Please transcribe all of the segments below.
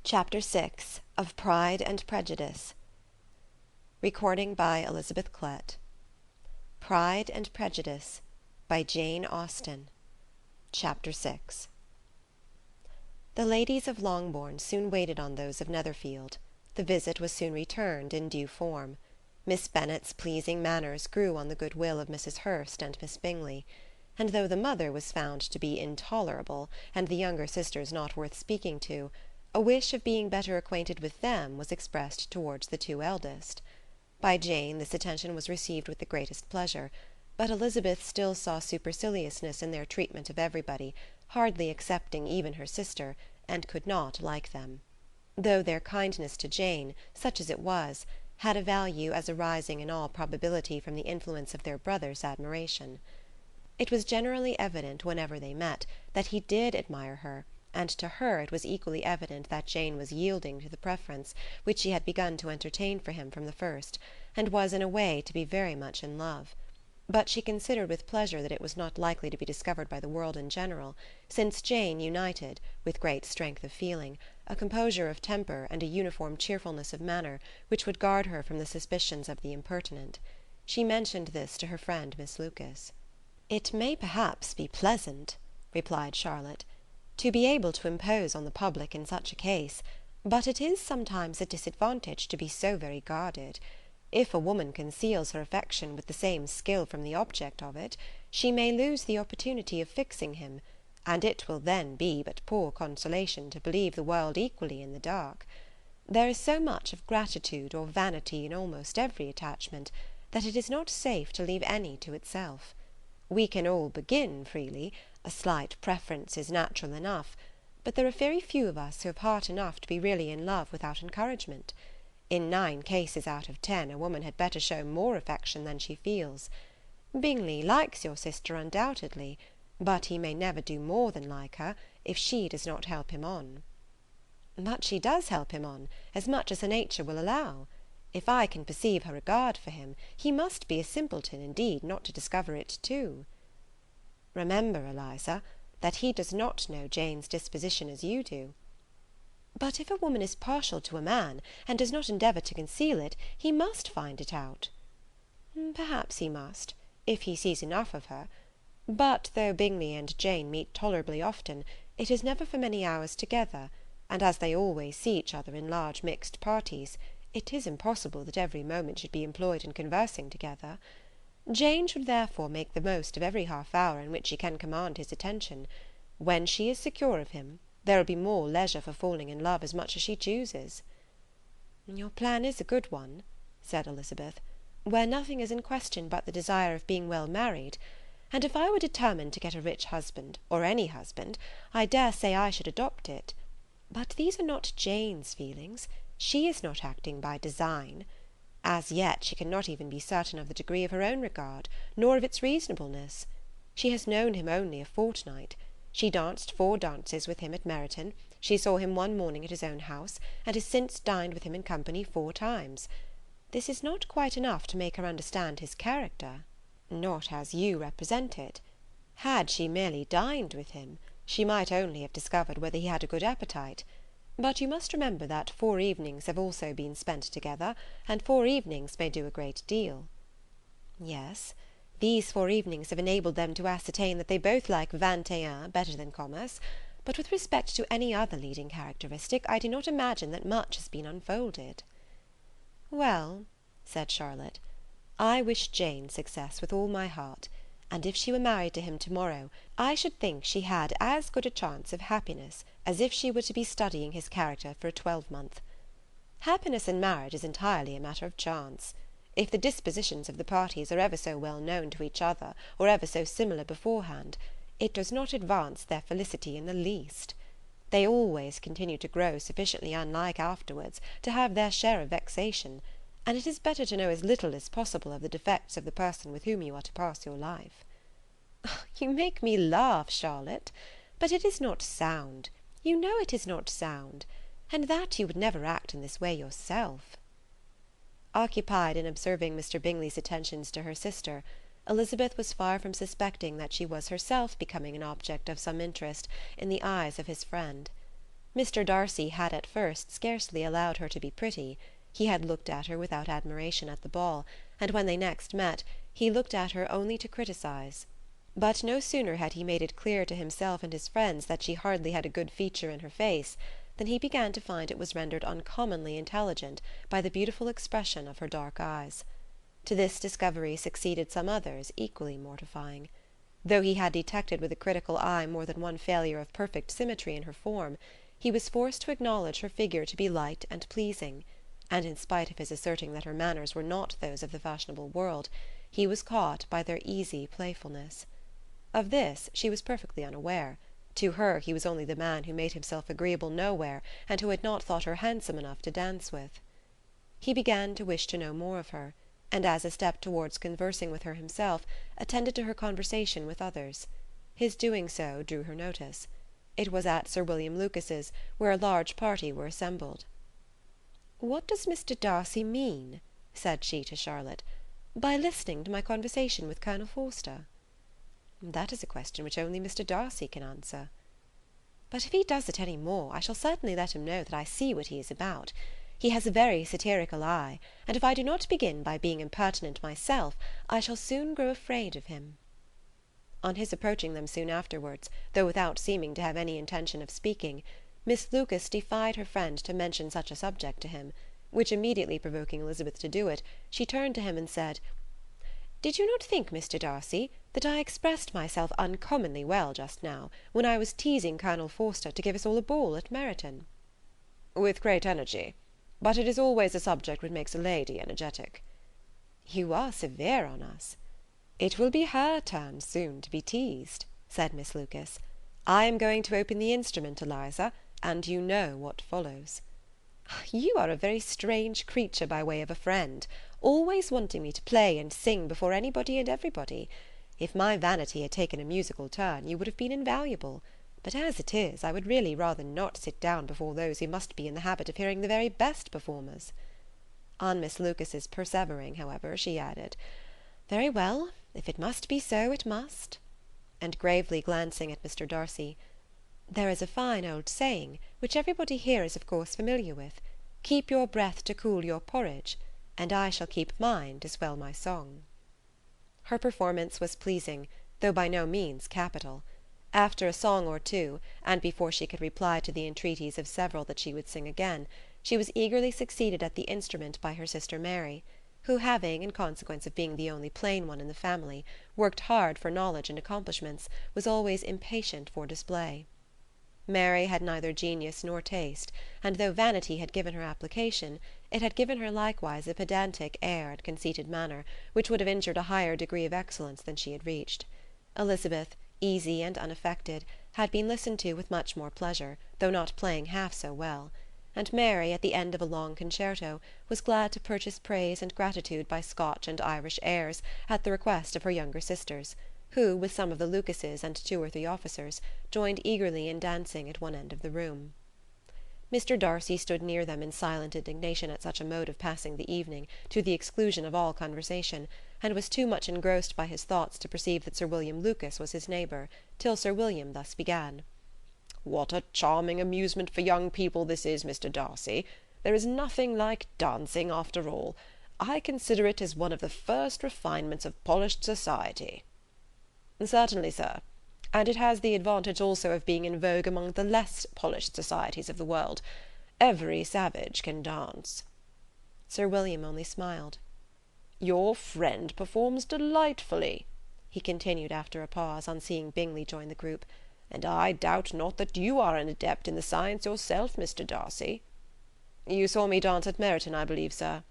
Chapter 6 of Pride and Prejudice. Recording by Elizabeth Klett. Pride and Prejudice by Jane Austen. Chapter 6. The ladies of Longbourn soon waited on those of Netherfield. The visit was soon returned in due form. Miss Bennet's pleasing manners grew on the good will of Mrs. Hurst and Miss Bingley, and though the mother was found to be intolerable, and the younger sisters not worth speaking to, a wish of being better acquainted with them was expressed towards the two eldest. By Jane this attention was received with the greatest pleasure, but Elizabeth still saw superciliousness in their treatment of everybody, hardly excepting even her sister, and could not like them; though their kindness to Jane, such as it was, had a value as arising in all probability from the influence of their brother's admiration. It was generally evident, whenever they met, that he did admire her, and to her it was equally evident that Jane was yielding to the preference which she had begun to entertain for him from the first, and was in a way to be very much in love. But she considered with pleasure that it was not likely to be discovered by the world in general, since Jane united, with great strength of feeling, a composure of temper and a uniform cheerfulness of manner which would guard her from the suspicions of the impertinent. She mentioned this to her friend Miss Lucas. "It may perhaps be pleasant," replied Charlotte, "to be able to impose on the public in such a case, but it is sometimes a disadvantage to be so very guarded. If a woman conceals her affection with the same skill from the object of it, she may lose the opportunity of fixing him, and it will then be but poor consolation to believe the world equally in the dark. There is so much of gratitude or vanity in almost every attachment, that it is not safe to leave any to itself. We can all begin freely, a slight preference is natural enough, but there are very few of us who have heart enough to be really in love without encouragement. In 9 cases out of 10 a woman had better show more affection than she feels. Bingley likes your sister undoubtedly, but he may never do more than like her, if she does not help him on." "But she does help him on, as much as her nature will allow. If I can perceive her regard for him, he must be a simpleton indeed not to discover it too." "Remember, Eliza, that he does not know Jane's disposition as you do." "But if a woman is partial to a man, and does not endeavour to conceal it, he must find it out." "Perhaps he must, if he sees enough of her. But though Bingley and Jane meet tolerably often, it is never for many hours together, and as they always see each other in large mixed parties, it is impossible that every moment should be employed in conversing together. Jane should therefore make the most of every half hour in which she can command his attention. When she is secure of him, there will be more leisure for falling in love as much as she chooses." "Your plan is a good one," said Elizabeth, "where nothing is in question but the desire of being well married; and if I were determined to get a rich husband, or any husband, I dare say I should adopt it. But these are not Jane's feelings. She is not acting by design. As yet she cannot even be certain of the degree of her own regard, nor of its reasonableness. She has known him only a fortnight. She danced 4 dances with him at Meryton, she saw him one morning at his own house, and has since dined with him in company 4 times. This is not quite enough to make her understand his character." "Not as you represent it. Had she merely dined with him, she might only have discovered whether he had a good appetite. But you must remember that 4 evenings have also been spent together, and 4 evenings may do a great deal." "Yes, these 4 evenings have enabled them to ascertain that they both like 21 better than commerce, but with respect to any other leading characteristic, I do not imagine that much has been unfolded." "Well," said Charlotte, "I wish Jane success with all my heart, and if she were married to him to-morrow, I should think she had as good a chance of happiness as if she were to be studying his character for a 12-month. Happiness in marriage is entirely a matter of chance. If the dispositions of the parties are ever so well known to each other, or ever so similar beforehand, it does not advance their felicity in the least. They always continue to grow sufficiently unlike afterwards to have their share of vexation, and it is better to know as little as possible of the defects of the person with whom you are to pass your life." "You make me laugh, Charlotte, but it is not sound. You know it is not sound, and that you would never act in this way yourself." Occupied in observing Mr. Bingley's attentions to her sister, Elizabeth was far from suspecting that she was herself becoming an object of some interest in the eyes of his friend. Mr. Darcy had at first scarcely allowed her to be pretty. He had looked at her without admiration at the ball, and when they next met he looked at her only to criticize. But no sooner had he made it clear to himself and his friends that she hardly had a good feature in her face than he began to find it was rendered uncommonly intelligent by the beautiful expression of her dark eyes. To this discovery succeeded some others equally mortifying. Though he had detected with a critical eye more than one failure of perfect symmetry in her form, he was forced to acknowledge her figure to be light and pleasing, and in spite of his asserting that her manners were not those of the fashionable world, he was caught by their easy playfulness. Of this she was perfectly unaware. To her he was only the man who made himself agreeable nowhere, and who had not thought her handsome enough to dance with. He began to wish to know more of her, and as a step towards conversing with her himself, attended to her conversation with others. His doing so drew her notice. It was at Sir William Lucas's, where a large party were assembled. "What does Mr. Darcy mean," said she to Charlotte, "by listening to my conversation with Colonel Forster?" "That is a question which only Mr. Darcy can answer." "But if he does it any more, I shall certainly let him know that I see what he is about. He has a very satirical eye, and if I do not begin by being impertinent myself, I shall soon grow afraid of him." On his approaching them soon afterwards, though without seeming to have any intention of speaking, Miss Lucas defied her friend to mention such a subject to him, which immediately provoking Elizabeth to do it, she turned to him and said, "Did you not think, Mr. Darcy, that I expressed myself uncommonly well just now, when I was teasing Colonel Forster to give us all a ball at Meryton?" "With great energy. But it is always a subject which makes a lady energetic." "You are severe on us." "It will be her turn soon to be teased," said Miss Lucas. "I am going to open the instrument, Eliza, and you know what follows." "You are a very strange creature by way of a friend, always wanting me to play and sing before anybody and everybody. If my vanity had taken a musical turn, you would have been invaluable. But as it is, I would really rather not sit down before those who must be in the habit of hearing the very best performers." On Miss Lucas's persevering, however, she added, "Very well, if it must be so, it must." And gravely glancing at Mr. Darcy, "There is a fine old saying, which everybody here is of course familiar with, 'Keep your breath to cool your porridge,' and I shall keep mine to swell my song." Her performance was pleasing, though by no means capital. After a song or two, and before she could reply to the entreaties of several that she would sing again, she was eagerly succeeded at the instrument by her sister Mary, who having, in consequence of being the only plain one in the family, worked hard for knowledge and accomplishments, was always impatient for display. Mary had neither genius nor taste, and though vanity had given her application, it had given her likewise a pedantic air and conceited manner, which would have injured a higher degree of excellence than she had reached. Elizabeth, easy and unaffected, had been listened to with much more pleasure, though not playing half so well; and Mary, at the end of a long concerto, was glad to purchase praise and gratitude by Scotch and Irish airs, at the request of her younger sisters, who, with some of the Lucases and 2 or 3 officers, joined eagerly in dancing at one end of the room. Mr. Darcy stood near them in silent indignation at such a mode of passing the evening, to the exclusion of all conversation, and was too much engrossed by his thoughts to perceive that Sir William Lucas was his neighbour, till Sir William thus began. "What a charming amusement for young people this is, Mr. Darcy! There is nothing like dancing, after all. I consider it as one of the first refinements of polished society." "Certainly, sir. And it has the advantage also of being in vogue among the less polished societies of the world. Every savage can dance." Sir William only smiled. "Your friend performs delightfully," he continued after a pause, on seeing Bingley join the group, "and I doubt not that you are an adept in the science yourself, Mr. Darcy." "You saw me dance at Meryton, I believe, sir?"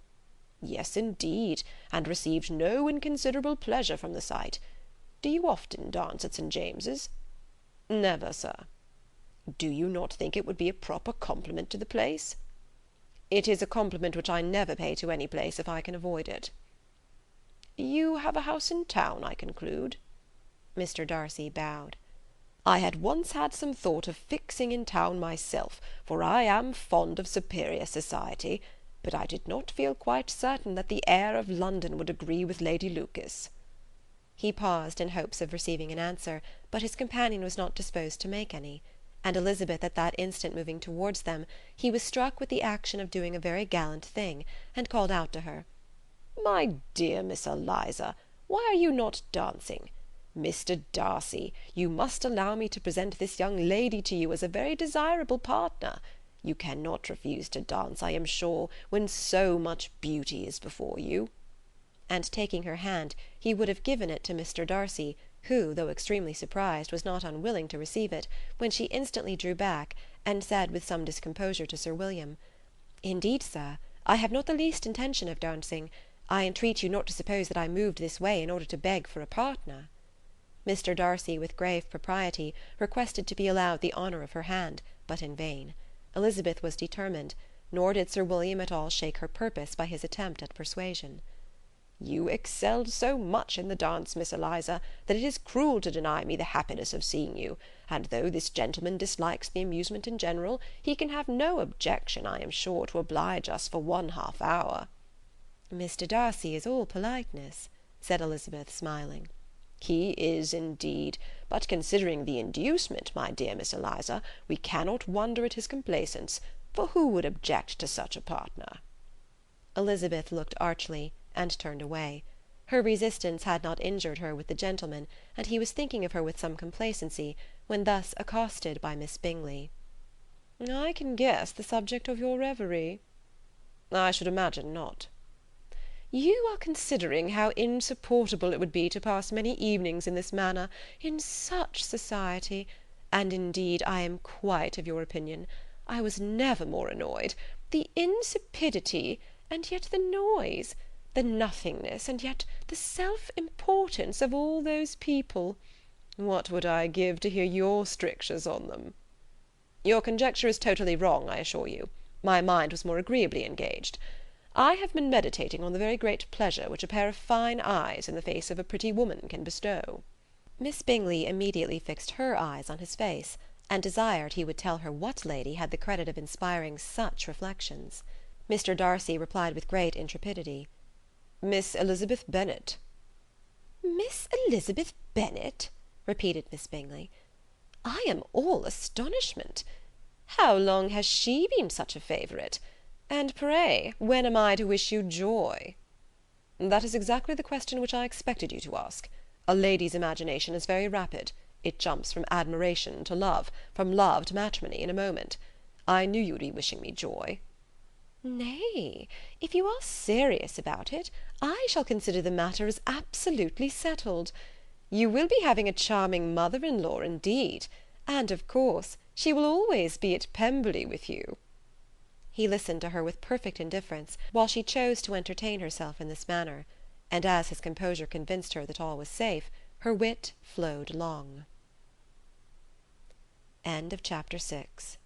"Yes, indeed, and received no inconsiderable pleasure from the sight. Do you often dance at St. James's?" "Never, sir." "Do you not think it would be a proper compliment to the place?" "It is a compliment which I never pay to any place if I can avoid it." "You have a house in town, I conclude?" Mr. Darcy bowed. "I had once had some thought of fixing in town myself, for I am fond of superior society, but I did not feel quite certain that the air of London would agree with Lady Lucas." He paused in hopes of receiving an answer, but his companion was not disposed to make any. and Elizabeth at that instant moving towards them, he was struck with the action of doing a very gallant thing, and called out to her, "My dear Miss Eliza, why are you not dancing? Mr. Darcy, you must allow me to present this young lady to you as a very desirable partner. You cannot refuse to dance, I am sure, when so much beauty is before you." And taking her hand, he would have given it to Mr. Darcy, who, though extremely surprised, was not unwilling to receive it, when she instantly drew back, and said with some discomposure to Sir William, "Indeed, sir, I have not the least intention of dancing. I entreat you not to suppose that I moved this way in order to beg for a partner." Mr. Darcy, with grave propriety, requested to be allowed the honour of her hand, but in vain. Elizabeth was determined, nor did Sir William at all shake her purpose by his attempt at persuasion. "You excelled so much in the dance, Miss Eliza, that it is cruel to deny me the happiness of seeing you, and though this gentleman dislikes the amusement in general, he can have no objection, I am sure, to oblige us for 1/2 hour." "Mr. Darcy is all politeness," said Elizabeth, smiling. "He is, indeed, but considering the inducement, my dear Miss Eliza, we cannot wonder at his complaisance, for who would object to such a partner?" Elizabeth looked archly, and turned away. Her resistance had not injured her with the gentleman, and he was thinking of her with some complacency, when thus accosted by Miss Bingley. "I can guess the subject of your reverie." "I should imagine not." "You are considering how insupportable it would be to pass many evenings in this manner, in such society, and indeed I am quite of your opinion. I was never more annoyed. The insipidity, and yet the noise, the nothingness, and yet the self-importance of all those people. What would I give to hear your strictures on them?" "Your conjecture is totally wrong, I assure you. My mind was more agreeably engaged. I have been meditating on the very great pleasure which a pair of fine eyes in the face of a pretty woman can bestow." Miss Bingley immediately fixed her eyes on his face, and desired he would tell her what lady had the credit of inspiring such reflections. Mr. Darcy replied with great intrepidity, "Miss Elizabeth Bennet." "Miss Elizabeth Bennet?" repeated Miss Bingley. "I am all astonishment. How long has she been such a favourite? And pray, when am I to wish you joy?" "That is exactly the question which I expected you to ask. A lady's imagination is very rapid. It jumps from admiration to love, from love to matrimony, in a moment. I knew you would be wishing me joy." "Nay, if you are serious about it, I shall consider the matter as absolutely settled. You will be having a charming mother-in-law indeed, and, of course, she will always be at Pemberley with you." He listened to her with perfect indifference, while she chose to entertain herself in this manner, and as his composure convinced her that all was safe, her wit flowed long. Chapter 7